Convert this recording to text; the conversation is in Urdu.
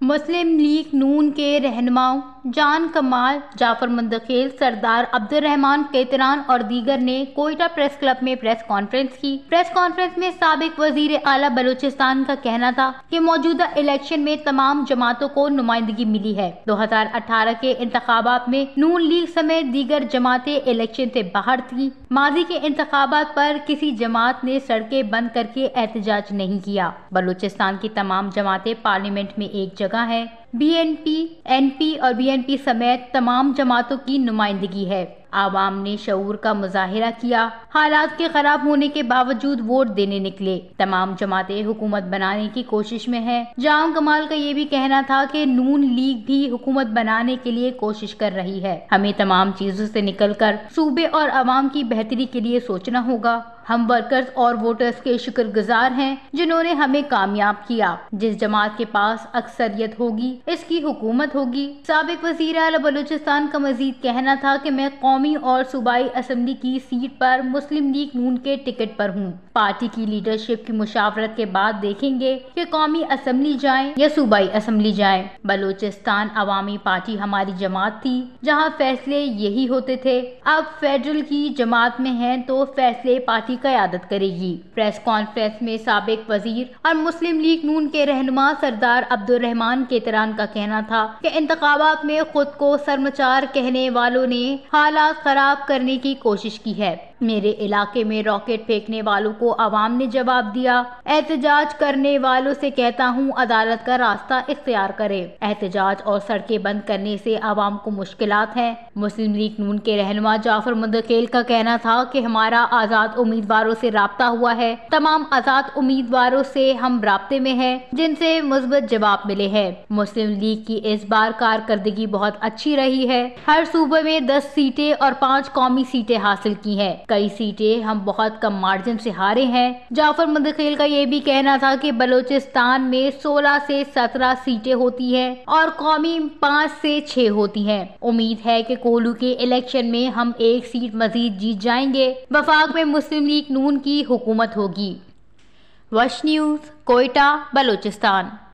مسلم لیگ نون کے رہنماؤں جان کمال، جعفر مندخیل، سردار عبد الرحمان کیتران اور دیگر نے کوئٹہ پریس کلب میں پریس کانفرنس کی۔ پریس کانفرنس میں سابق وزیر اعلیٰ بلوچستان کا کہنا تھا کہ موجودہ الیکشن میں تمام جماعتوں کو نمائندگی ملی ہے۔ 2018 کے انتخابات میں نون لیگ سمیت دیگر جماعتیں الیکشن سے باہر تھیں۔ ماضی کے انتخابات پر کسی جماعت نے سڑکیں بند کر کے احتجاج نہیں کیا۔ بلوچستان کی تمام جماعتیں پارلیمنٹ میں ایک جگہ ہیں۔ بی این پی، این پی اور بی این پی سمیت تمام جماعتوں کی نمائندگی ہے۔ عوام نے شعور کا مظاہرہ کیا، حالات کے خراب ہونے کے باوجود ووٹ دینے نکلے۔ تمام جماعتیں حکومت بنانے کی کوشش میں ہیں۔ جان کمال کا یہ بھی کہنا تھا کہ نون لیگ بھی حکومت بنانے کے لیے کوشش کر رہی ہے۔ ہمیں تمام چیزوں سے نکل کر صوبے اور عوام کی بہتری کے لیے سوچنا ہوگا۔ ہم ورکرز اور ووٹرز کے شکر گزار ہیں جنہوں نے ہمیں کامیاب کیا۔ جس جماعت کے پاس اکثریت ہوگی اس کی حکومت ہوگی۔ سابق وزیر اعلیٰ بلوچستان کا مزید کہنا تھا کہ میں قومی اور صوبائی اسمبلی کی سیٹ پر مسلم لیگ نون کے ٹکٹ پر ہوں۔ پارٹی کی لیڈرشپ کی مشاورت کے بعد دیکھیں گے کہ قومی اسمبلی جائیں یا صوبائی اسمبلی جائیں۔ بلوچستان عوامی پارٹی ہماری جماعت تھی جہاں فیصلے یہی ہوتے تھے۔ اب فیڈرل کی جماعت میں ہیں تو فیصلے پارٹی قیادت کرے گی۔ پریس کانفرنس میں سابق وزیر اور مسلم لیگ نون کے رہنما سردار عبد الرحمان کیتران کا کہنا تھا کہ انتخابات میں خود کو سرمچار کہنے والوں نے حالات خراب کرنے کی کوشش کی ہے۔ میرے علاقے میں راکٹ پھینکنے والوں کو عوام نے جواب دیا۔ احتجاج کرنے والوں سے کہتا ہوں عدالت کا راستہ اختیار کرے۔ احتجاج اور سڑکیں بند کرنے سے عوام کو مشکلات ہیں۔ مسلم لیگ نون کے رہنما جعفر مندخیل کا کہنا تھا کہ ہمارا آزاد امیدواروں سے رابطہ ہوا ہے۔ تمام آزاد امیدواروں سے ہم رابطے میں ہیں جن سے مثبت جواب ملے ہیں۔ مسلم لیگ کی اس بار کارکردگی بہت اچھی رہی ہے۔ ہر صوبے میں 10 سیٹیں اور 5 قومی سیٹیں حاصل کی ہیں۔ کئی سیٹیں ہم بہت کم مارجن سے ہارے ہیں۔ جعفر مندخیل کا یہ بھی کہنا تھا کہ بلوچستان میں 16 سے 17 سیٹیں ہوتی ہیں اور قومی 5 سے 6 ہوتی ہیں۔ امید ہے کہ کولو کے الیکشن میں ہم 1 سیٹ مزید جیت جائیں گے۔ وفاق میں مسلم لیگ نون کی حکومت ہوگی۔ وش نیوز، کوئٹہ، بلوچستان۔